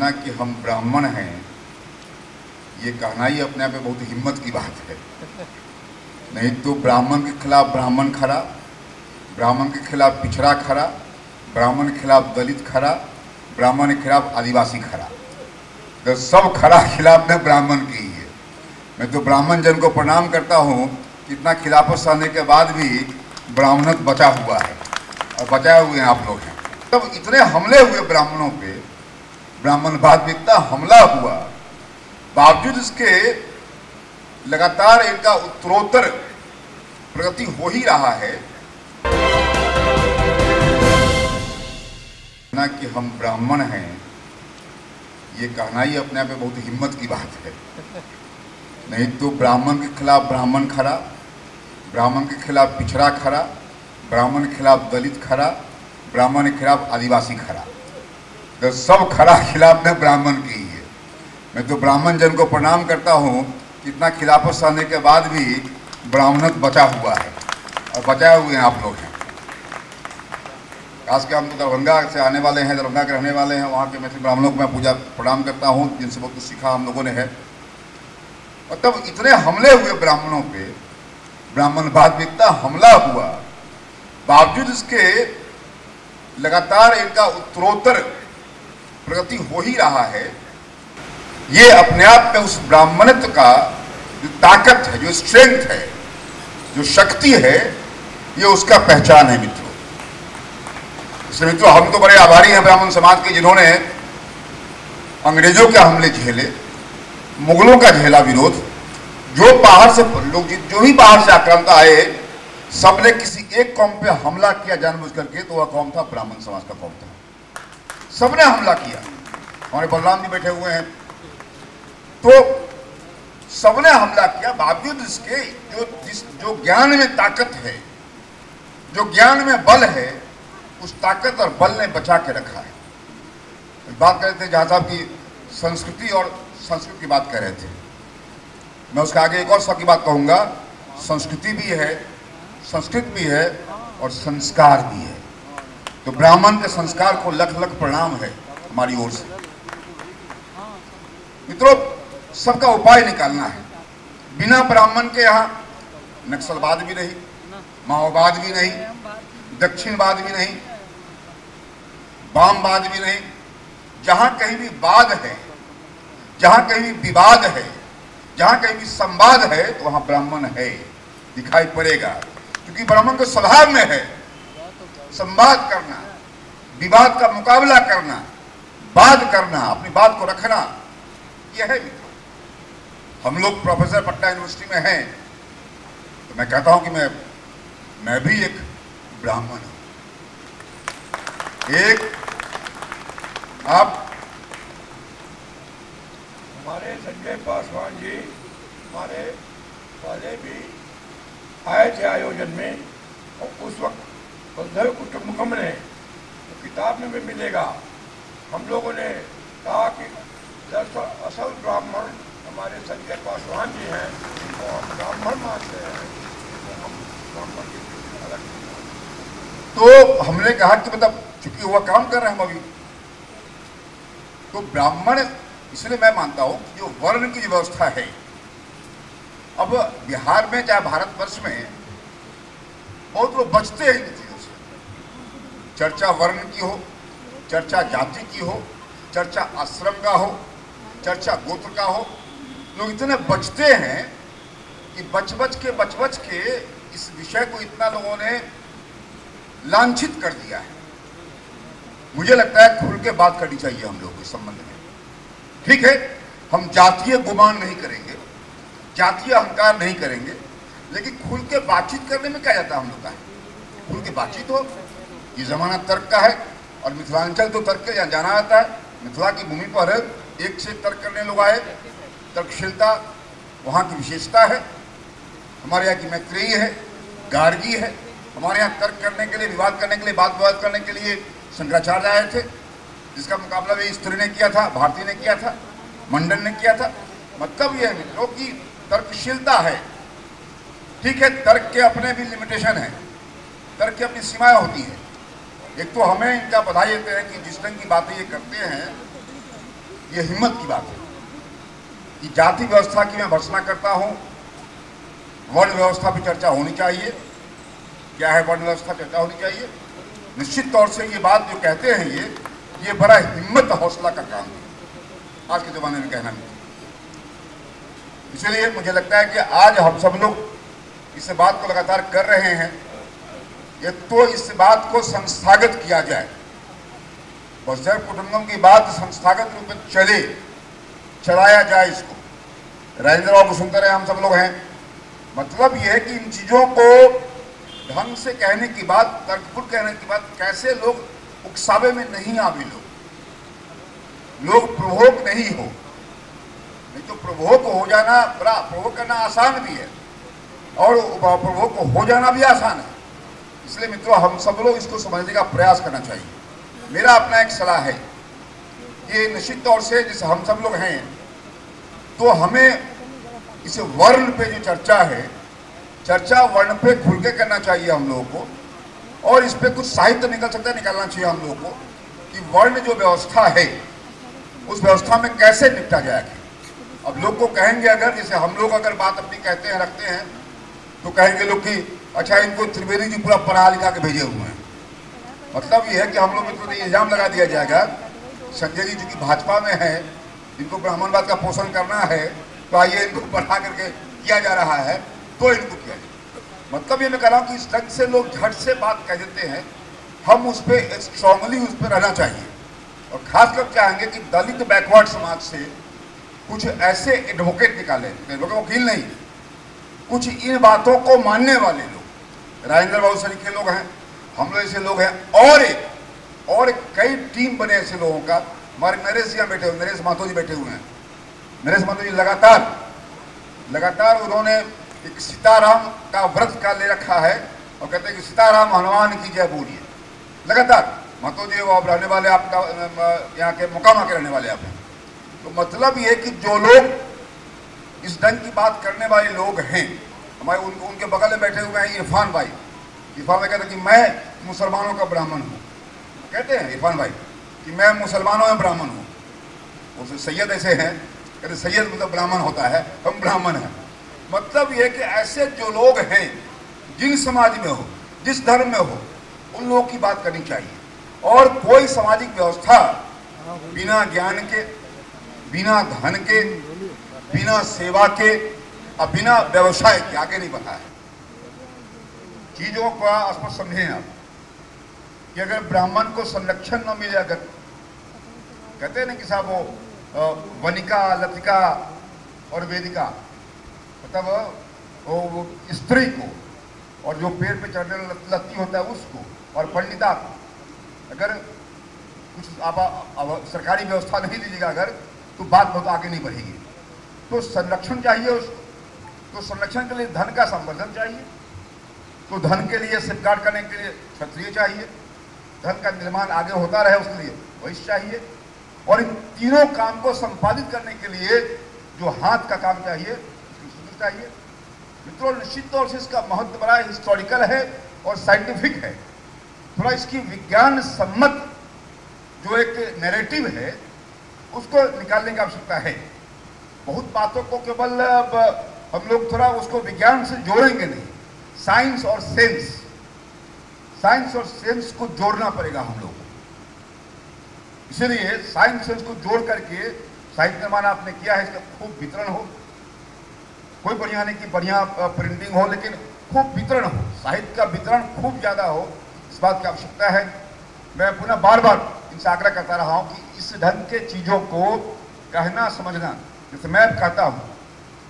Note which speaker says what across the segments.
Speaker 1: ना कि हम ब्राह्मण हैं, ये कहना ही अपने आप में बहुत हिम्मत की बात है। नहीं तो ब्राह्मण के खिलाफ ब्राह्मण खड़ा, ब्राह्मण के खिलाफ पिछड़ा खड़ा, ब्राह्मण के खिलाफ दलित खड़ा, ब्राह्मण के खिलाफ आदिवासी खड़ा, तो सब खड़ा खिलाफ में ब्राह्मण की ही है। मैं तो ब्राह्मण जन को प्रणाम करता हूँ, इतना खिलाफत सहने के बाद भी ब्राह्मणत बचा हुआ है और बचाए हुए हैं आप लोग हैं। तब इतने हमले हुए ब्राह्मणों पे, ब्राह्मणवाद पे इतना हमला हुआ, बावजूद इसके लगातार इनका उत्तरोत्तर प्रगति हो ही रहा है। ना कि हम ब्राह्मण हैं, ये कहना ही अपने आप में बहुत हिम्मत की बात है। नहीं तो ब्राह्मण के खिलाफ ब्राह्मण खड़ा, ब्राह्मण के खिलाफ पिछड़ा खड़ा, ब्राह्मण के खिलाफ दलित खड़ा, ब्राह्मण के खिलाफ आदिवासी खड़ा, तो सब खड़ा खिलाफ में ब्राह्मण की ही है। मैं तो ब्राह्मण जन को प्रणाम करता हूँ, इतना खिलाफत सहने के बाद भी ब्राह्मणत बचा हुआ है और बचाए हुए हैं आप लोग हैं। खास कर हम तो दरभंगा से आने वाले हैं, दरभंगा के रहने वाले हैं, वहाँ के मैथिल ब्राह्मणों को मैं पूजा प्रणाम करता हूँ, जिनसे बहुत कुछ सीखा हम लोगों ने है। और तब इतने हमले हुए ब्राह्मणों पे, ब्राह्मणवाद पे इतना हमला हुआ, बावजूद इसके लगातार इनका उत्तरोत्तर प्रगति हो ही रहा है। ये अपने आप में उस ब्राह्मणत्व का जो ताकत है, जो स्ट्रेंथ है, जो शक्ति है, ये उसका पहचान है मित्रों। इसलिए मित्रों, हम तो बड़े आभारी हैं ब्राह्मण समाज के, जिन्होंने अंग्रेजों के हमले झेले, मुगलों का झेला विरोध, जो बाहर से लोग, जो भी बाहर से आक्रांत आए, सबने किसी एक कौम पे हमला किया जानबूझ करके, तो वह कौम था ब्राह्मण समाज का कौम था। सबने हमला किया। हमारे बलराम जी बैठे हुए हैं, तो सबने हमला किया। बावजूद इसके जो ज्ञान में ताकत है, जो ज्ञान में बल है, उस ताकत और बल ने बचा के रखा है। बात कर रहे थे जहाँ साहब की संस्कृति और संस्कृत की बात कर रहे थे, मैं उसके आगे एक और शब्द की बात कहूँगा। संस्कृति भी है, संस्कृत भी है और संस्कार भी है। तो ब्राह्मण के संस्कार को लख लख प्रणाम है हमारी ओर से। मित्रों, सबका उपाय निकालना है। बिना ब्राह्मण के यहाँ नक्सलवाद भी नहीं, माओवाद भी नहीं, दक्षिणवाद भी नहीं, वामवाद भी नहीं। जहां कहीं भी वाद है, जहां कहीं भी विवाद है, जहां कहीं भी संवाद है, तो वहां ब्राह्मण है, दिखाई पड़ेगा। क्योंकि ब्राह्मण के स्वभाव में है संवाद करना, विवाद का मुकाबला करना, बात करना, अपनी बात को रखना, यह है मित्रों। हम लोग प्रोफेसर पटना यूनिवर्सिटी में हैं, तो मैं कहता हूं कि मैं भी एक ब्राह्मण हूं। एक आप
Speaker 2: हमारे संजय पासवान जी हमारे पहले भी आए थे आयोजन में, और उस वक्त वसुधैव कुटुंबकम ने तो किताब में भी मिलेगा। हम लोगों ने कहा कि दरअसल असल ब्राह्मण हमारे संजय पासवान जी हैं, तो हम ब्राह्मण मानते हैं, तो हम ब्राह्मण की अलग।
Speaker 1: तो हमने कहा कि मतलब चूंकि वह काम कर रहे हैं हम अभी, तो ब्राह्मण, इसलिए मैं मानता हूं कि जो वर्ण की व्यवस्था है, अब बिहार में चाहे भारतवर्ष में बहुत लोग बचते हैं इन चीजों से। चर्चा वर्ण की हो, चर्चा जाति की हो, चर्चा आश्रम का हो, चर्चा गोत्र का हो, लोग इतने बचते हैं कि बच के इस विषय को इतना लोगों ने लांछित कर दिया है। मुझे लगता है खुल के बात करनी चाहिए हम लोग के संबंध में। ठीक है, हम जातीय गुमान नहीं करेंगे, जातीय अहंकार नहीं करेंगे, लेकिन खुल के बातचीत करने में क्या जाता है हम लोग का? खुल के बातचीत हो। ये जमाना तर्क का है, और मिथिलांचल तो तर्क के जाना आता है। मिथिला की भूमि पर एक से तर्क करने लोग आए, तर्कशीलता वहाँ की विशेषता है। हमारे यहाँ की मैत्रेयी है, गार्गी है। हमारे यहाँ तर्क करने के लिए, विवाद करने के लिए, बात विवाद करने के लिए शंकराचार्य आए थे, जिसका मुकाबला भी स्त्री ने किया था, भारती ने किया था, मंडन ने किया था। मतलब यह है मित्रों की तर्कशीलता है। ठीक है, तर्क के अपने भी लिमिटेशन है, तर्क की अपनी सीमाएं होती है। एक तो हमें इनका बधाई देते हैं कि जिस ढंग की बातें ये करते हैं, ये हिम्मत की बात है कि जाति व्यवस्था की मैं भर्त्सना करता हूं, वर्ण व्यवस्था पर चर्चा होनी चाहिए। क्या है वर्ण व्यवस्था, चर्चा होनी चाहिए। निश्चित तौर से ये बात जो कहते हैं ये बड़ा हिम्मत हौसला का काम है आज के ज़माने में कहना नहीं। इसलिए मुझे लगता है कि आज हम सब लोग इस बात को लगातार कर रहे हैं, ये तो इस बात को संस्थागत किया जाए, वसुधैव कुटुंबकम की बात संस्थागत रूप में चलाया जाए इसको। राजेंद्र बाबू सुनते रहे, हम सब लोग हैं। मतलब ये है कि इन चीज़ों को ढंग से कहने की बात, तर्कपूर्ण कहने की बात, कैसे लोग उकसावे में नहीं आवे, लोग प्रभोग नहीं हो। नहीं तो प्रभोग हो जाना बड़ा, प्रभोग करना आसान भी है और प्रभोग हो जाना भी आसान है। इसलिए मित्रों, हम सब लोग इसको समझने का प्रयास करना चाहिए। मेरा अपना एक सलाह है कि निश्चित तौर से जैसे हम सब लोग हैं, तो हमें इस वर्ण पे जो चर्चा है, चर्चा वर्ण पे खुल के करना चाहिए हम लोगों को, और इस पे कुछ साहित्य निकल सकता है, निकालना चाहिए हम लोगों को कि वर्ण जो व्यवस्था है उस व्यवस्था में कैसे निपटा जाएगा। अब लोग को कहेंगे, अगर जैसे हम लोग अगर बात अपनी कहते हैं, रखते हैं, तो कहेंगे लोग कि अच्छा इनको त्रिवेदी जी पूरा पढ़ा लिखा के भेजे हुए हैं। मतलब ये है कि हम लोग में तो इल्जाम लगा दिया जाएगा, संजय जी जो कि भाजपा में है, इनको ब्राह्मणवाद का पोषण करना है, तो आइए इनको पढ़ा करके किया जा रहा है, तो इनको किया जाए। मतलब ये मैं कह रहा हूँ कि इस ढंग से लोग झट से बात कह देते हैं। हम उस पर स्ट्रांगली उस पर रहना चाहिए, और खासकर चाहेंगे कि दलित बैकवर्ड समाज से कुछ ऐसे एडवोकेट निकाले, वकील नहीं, कुछ इन बातों को मानने वाले लोग। राजेंद्र बाबू सरीखे लोग हैं, हम लोग ऐसे लोग हैं, और कई टीम बने ऐसे लोगों का। हमारे नरेश जी बैठे हुए, नरेश महतो जी बैठे हुए हैं। नरेश महतो जी लगातार उन्होंने एक सीताराम का व्रत का ले रखा है और कहते हैं कि सीताराम हनुमान की जय बोलिए लगातार। महतो जी वो रहने वाले आपका यहाँ के मोकामा के रहने वाले आप हैं। तो मतलब ये कि जो लोग इस ढंग की बात करने वाले लोग हैं, हमारे उनके बगल में बैठे हुए हैं इरफान भाई। इरफान भाई कहते हैं कि मैं मुसलमानों का ब्राह्मण हूँ, कहते हैं इरफान भाई कि मैं मुसलमानों में ब्राह्मण हूँ। वो सैयद ऐसे हैं, कहते सैयद मतलब ब्राह्मण होता है, हम ब्राह्मण हैं। मतलब ये कि ऐसे जो लोग हैं, जिन समाज में हो, जिस धर्म में हो, उन लोगों की बात करनी चाहिए। और कोई सामाजिक व्यवस्था बिना ज्ञान के, बिना धन के, बिना सेवा के और बिना व्यवसाय के आगे नहीं बढ़ा है। चीजों का स्पष्ट समझें आप कि अगर ब्राह्मण को संरक्षण न मिले, अगर कहते हैं ना कि साहब वो वनिका, लतिका और वेदिका, मतलब वो स्त्री को, और जो पेड़ पे चढ़ने लत्ती होता है उसको, और पंडिता को अगर कुछ आप सरकारी व्यवस्था नहीं दीजिएगा अगर, तो बात बहुत आगे नहीं बढ़ेगी। तो संरक्षण चाहिए उसको, तो संरक्षण के लिए धन का संवर्धन चाहिए, तो धन के लिए सेफगार्ड करने के लिए क्षत्रिय चाहिए, धन का निर्माण आगे होता रहे उसके लिए वैश्य चाहिए, और इन तीनों काम को संपादित करने के लिए जो हाथ का काम चाहिए उसकी शूद्र चाहिए। मित्रों, निश्चित तौर से इसका महत्व बड़ा हिस्टोरिकल है और साइंटिफिक है। थोड़ा इसकी विज्ञान सम्मत जो एक नैरेटिव है उसको निकालने की आवश्यकता है। बहुत बातों को केवल हम लोग थोड़ा उसको विज्ञान से जोड़ेंगे नहीं, साइंस और सेंस को जोड़ना पड़ेगा हम लोग को। इसलिए साइंस सेंस को जोड़ करके साहित्य निर्माण आपने किया है, इसका खूब वितरण हो। कोई बढ़िया नहीं कि बढ़िया प्रिंटिंग हो, लेकिन खूब वितरण हो, साहित्य का वितरण खूब ज्यादा हो, इस बात की आवश्यकता है। मैं पुनः बार बार इनसे आग्रह करता रहा हूं कि इस ढंग के चीजों को कहना समझना, जैसे मैं कहता हूं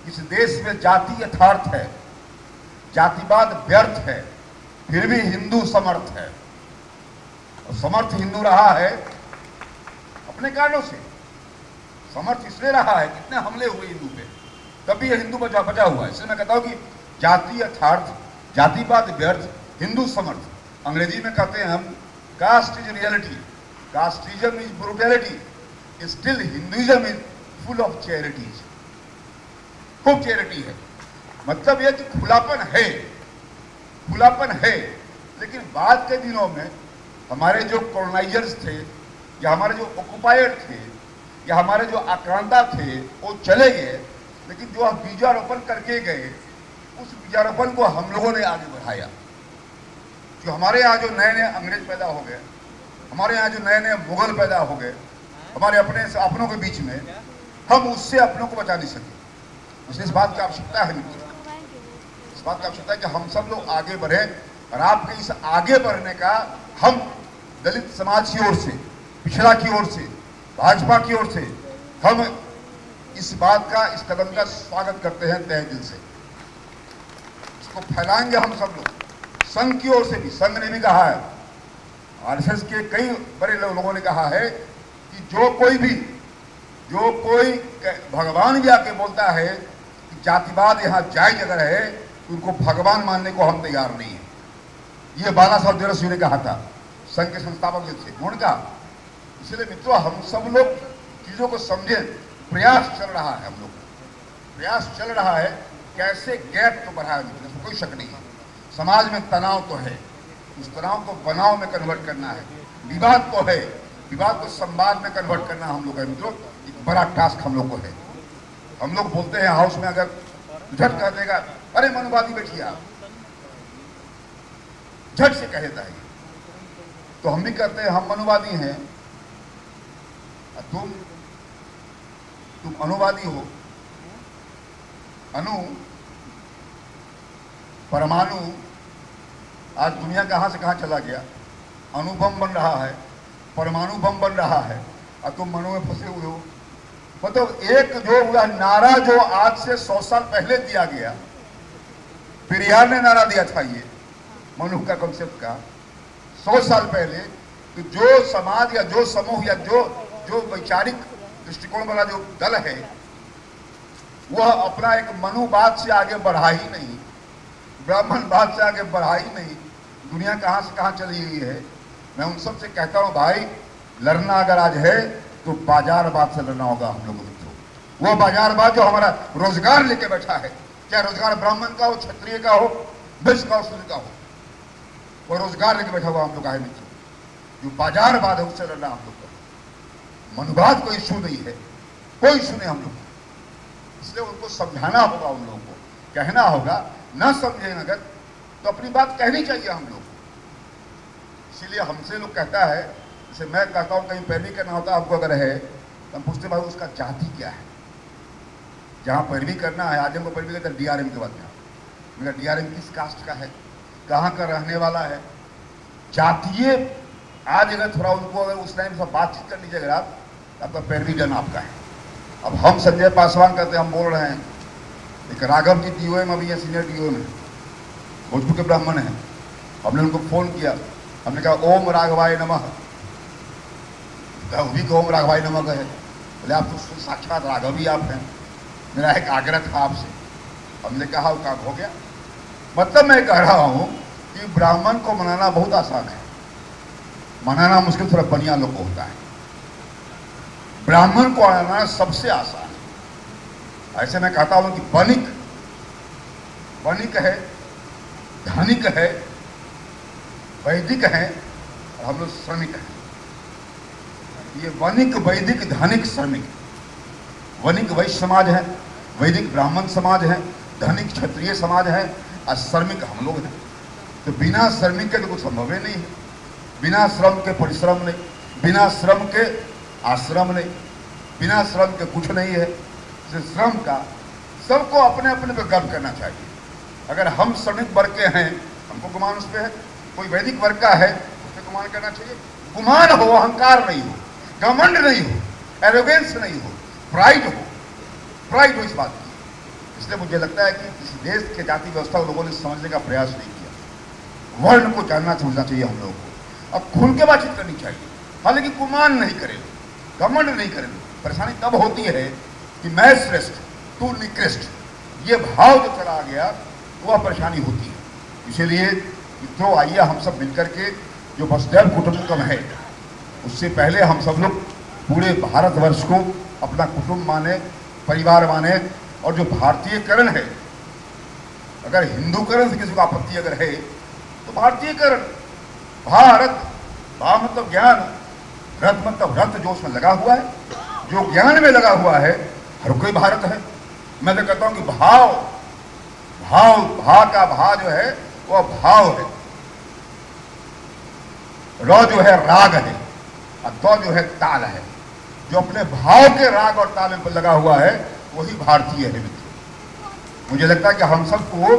Speaker 1: इस देश में जाति यथार्थ है, जातिवाद व्यर्थ है, फिर भी हिंदू समर्थ है। और समर्थ हिंदू रहा है अपने कारणों से। समर्थ इसलिए रहा है, कितने हमले हुए हिंदू पे, तभी यह हिंदू बचा हुआ है। इसलिए मैं कहता हूं कि जाति यथार्थ, जातिवाद व्यर्थ, हिंदू समर्थ। अंग्रेजी में कहते हैं हम caste is reality, casteism is brutality, still Hinduism is full of charities. खूब चैरिटी है, मतलब यह कि खुलापन है। लेकिन बाद के दिनों में हमारे जो कॉलोनाइजर्स थे या हमारे जो ऑक्युपायर थे, कि हमारे जो आक्रांता थे वो चले गए, लेकिन जो बीजारोपण करके गए उस बीजारोपण को हम लोगों ने आगे बढ़ाया। जो हमारे यहाँ जो नए नए अंग्रेज पैदा हो गए, हमारे यहाँ जो नए नए मुगल पैदा हो गए हमारे अपनों के बीच में, हम उससे अपनों को बचा नहीं सके। इसलिए इस बात की आवश्यकता है मित्र, इस बात की आवश्यकता है कि हम सब लोग आगे बढ़े। और आपके इस आगे बढ़ने का हम दलित समाज की ओर से, पिछड़ा की ओर से, भाजपा की ओर से हम इस बात का, इस कदम का स्वागत करते हैं तहे दिल से। इसको फैलाएंगे हम सब लोग। संघ की ओर से भी, संघ ने भी कहा है, आरएसएस के कई बड़े लोगों ने कहा है कि जो कोई भगवान भी आके बोलता है कि जातिवाद यहाँ जायज अगर है तो उनको भगवान मानने को हम तैयार नहीं है। ये बाला साहब देरसी ने कहा था, संघ के संस्थापक थे, उन्होंने कहा। इसलिए मित्रों हम सब लोग चीजों को समझें। प्रयास चल रहा है, हम लोग प्रयास चल रहा है कैसे गैप को बढ़ाया मित्रों, इसमें कोई शक नहीं है। समाज में तनाव तो है, उस तनाव को बनाव में कन्वर्ट करना है। विवाद तो है, विवाद को संवाद में कन्वर्ट करना हम लोग है मित्रों, एक बड़ा टास्क हम लोग को है। हम लोग बोलते हैं हाउस में, अगर झट कह देगा अरे मनुवादी बैठिए आप, झट से कह देता है, तो हम भी कहते हैं हम मनुवादी हैं, तुम अनुवादी हो। अणु, परमाणु, आज दुनिया कहां से कहां चला गया। अणु बम बन रहा है, परमाणु बम बन रहा है, और तुम मनु में फंसे हुए हो। मतलब एक जो हुआ नारा जो आज से 100 साल पहले दिया गया, पेरियार ने नारा दिया था ये मनु का कॉन्सेप्ट का 100 साल पहले, तो जो समाज या जो समूह या जो वैचारिक दृष्टिकोण वाला जो दल है वह अपना एक मनुवाद से आगे बढ़ा ही नहीं, ब्राह्मणवाद से आगे बढ़ा ही नहीं। दुनिया कहां से कहां चली गई है। मैं उन सब से कहता हूं भाई, लड़ना अगर आज है तो बाजारवाद से लड़ना होगा हम लोगों को। वो बाजारवाद जो हमारा रोजगार लेके बैठा है, चाहे रोजगार ब्राह्मण का हो, क्षत्रिय का हो, वैश्य का हो, शूद्र का हो, वो रोजगार लेके बैठा हुआ हम लोग का है मित्रों। जो बाजारवाद है उससे लड़ना हम लोग का। मनुवाद कोई इशू नहीं है, कोई इशू नहीं हम लोग को। इसलिए उनको समझाना होगा, उन लोगों को कहना होगा। न समझें अगर तो अपनी बात कहनी चाहिए हम लोग। इसीलिए हमसे लोग कहता है, जैसे मैं कहता हूँ कहीं पैरवी करना होता हमको अगर है तो हम पूछते भाई उसका जाति क्या है। जहाँ पैरवी करना है, आज हमको पैरवी करता है डीआरएम के बाद में, डीआरएम किस कास्ट का है, कहाँ का रहने वाला है। जातीय आज अगर थोड़ा उनको अगर उस टाइम से बातचीत करनी चाहिए, अगर आप आपका पैरवी जन आपका है। अब हम संजय पासवान कहते हम बोल रहे हैं, एक राघव जी डीओ में अभी है, सीनियर डीओ में, भोजपुर के ब्राह्मण हैं। हमने उनको फोन किया, हमने कहा ओम राघवाय नमः, भी ओम राघवाय नमः कहे। बोले आप तो साक्षात राघव ही आप हैं, मेरा एक आग्रह था आपसे। हमने कहा वो काम हो गया। मतलब मैं कह रहा हूँ कि ब्राह्मण को मनाना बहुत आसान है, मनाना मुश्किल थोड़ा बनिया लोग को होता है। ब्राह्मण को मनाना सबसे आसान है। ऐसे मैं कहता हूँ कि वणिक है, धनिक है, वैदिक है, और हम लोग श्रमिक हैं। ये वणिक, वैदिक, धनिक, श्रमिक। वणिक वैश्य समाज है, वैदिक ब्राह्मण समाज है, धनिक क्षत्रिय समाज है, और श्रमिक हम लोग हैं। तो बिना श्रमिक के तो कुछ संभव ही नहीं है। बिना श्रम के परिश्रम नहीं, बिना श्रम के आश्रम नहीं, बिना श्रम के कुछ नहीं है। श्रम का सबको अपने अपने पे गर्व करना चाहिए। अगर हम श्रमिक वर्ग के हैं, हमको गुमान उस पर है। कोई वैदिक वर्ग का है, उस पर गुमान करना चाहिए। गुमान हो, अहंकार नहीं हो, घमंड नहीं हो, एरोगेंस नहीं हो, प्राइड हो इस बात की। इसलिए मुझे लगता है कि इस देश के जाति व्यवस्था को लोगों ने समझने का प्रयास नहीं किया। वर्ण को जानना समझना चाहिए हम लोगों को, अब खुल के बातचीत करनी चाहिए। हालांकि गुमान नहीं करें, घमंड नहीं करें। परेशानी तब होती है कि मैं श्रेष्ठ तू निकृष्ट, ये भाव जो चला गया वह परेशानी होती है। इसीलिए मित्रों आइए हम सब मिलकर के जो वसुधैव कुटुंबकम है, उससे पहले हम सब लोग पूरे भारतवर्ष को अपना कुटुंब माने, परिवार माने। और जो भारतीयकरण है, अगर हिंदूकरण से किसी को आपत्ति अगर है तो भारतीयकरण, भारत, भा मतलब ज्ञान, रथ मतलब रथ जो उसमें लगा हुआ है, जो ज्ञान में लगा हुआ है, हर कोई भारत है। मैं तो कहता हूं कि भाव भाव भा का भा जो है वह भाव है, र जो है राग है, और तो जो है ताल है। जो अपने भाव के राग और ताल पर लगा हुआ है वही भारतीय है मित्रों। मुझे लगता है कि हम सबको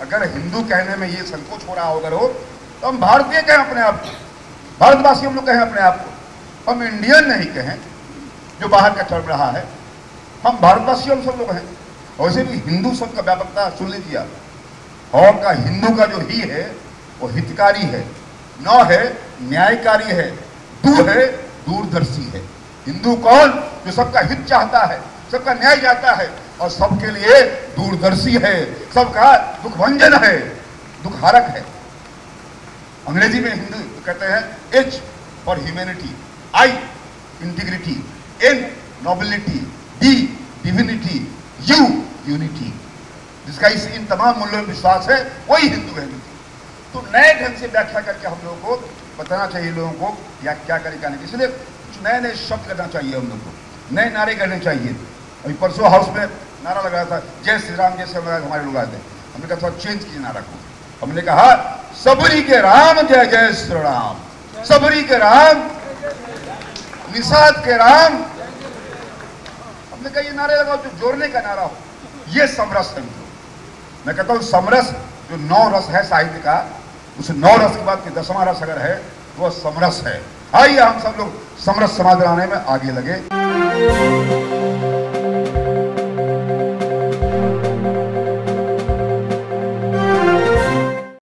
Speaker 1: अगर हिंदू कहने में ये संकोच हो रहा हो अगर हो, तो हम भारतीय कहें अपने आप को, भारतवासी हम लोग कहें अपने आप को, हम इंडियन नहीं कहें जो बाहर का चल रहा है। हम भारतवासी हम सब लोग हैं। वैसे भी हिंदू शब्द का व्यापकता सुन लीजिए आप। और का हिंदू का जो ही है वो हितकारी है, न है न्यायकारी है, दू है दूरदर्शी है। हिंदू कौन? जो सबका हित चाहता है, सबका न्याय चाहता है और सबके लिए दूरदर्शी है, सबका दुख भंजन है, दुख हारक है। अंग्रेजी में हिंदू कहते हैं H for humanity, I integrity, N nobility, D divinity, U unity. जिसका इस इन तमाम मूल्यों में विश्वास है वही हिंदू है। तो नए ढंग से व्याख्या करके हम लोगों को बताना चाहिए लोगों को या क्या करें क्या नहीं। इसलिए कुछ नए नए शब्द करना चाहिए हम लोग को, नए नारे करने चाहिए। अभी परसों हाउस में नारा लगा था जय श्री राम, जय श्री राम। हमारे लोग आते हैं, हमने कहा थोड़ा चेंज कीजिए नारा को। हमने कहा सबरी के राम जय जय श्री राम, सबरी के राम, निषाद के राम। हमने कहा ये नारे लगाओ जो जोड़ने का नारा हो। ये समरस है। मैं कहता हूँ समरस जो 9 रस है साहित्य का, उस 9 रस के बाद 10वां रस अगर है वो समरस है। आइए हम सब लोग समरस समाज बनाने में आगे लगे।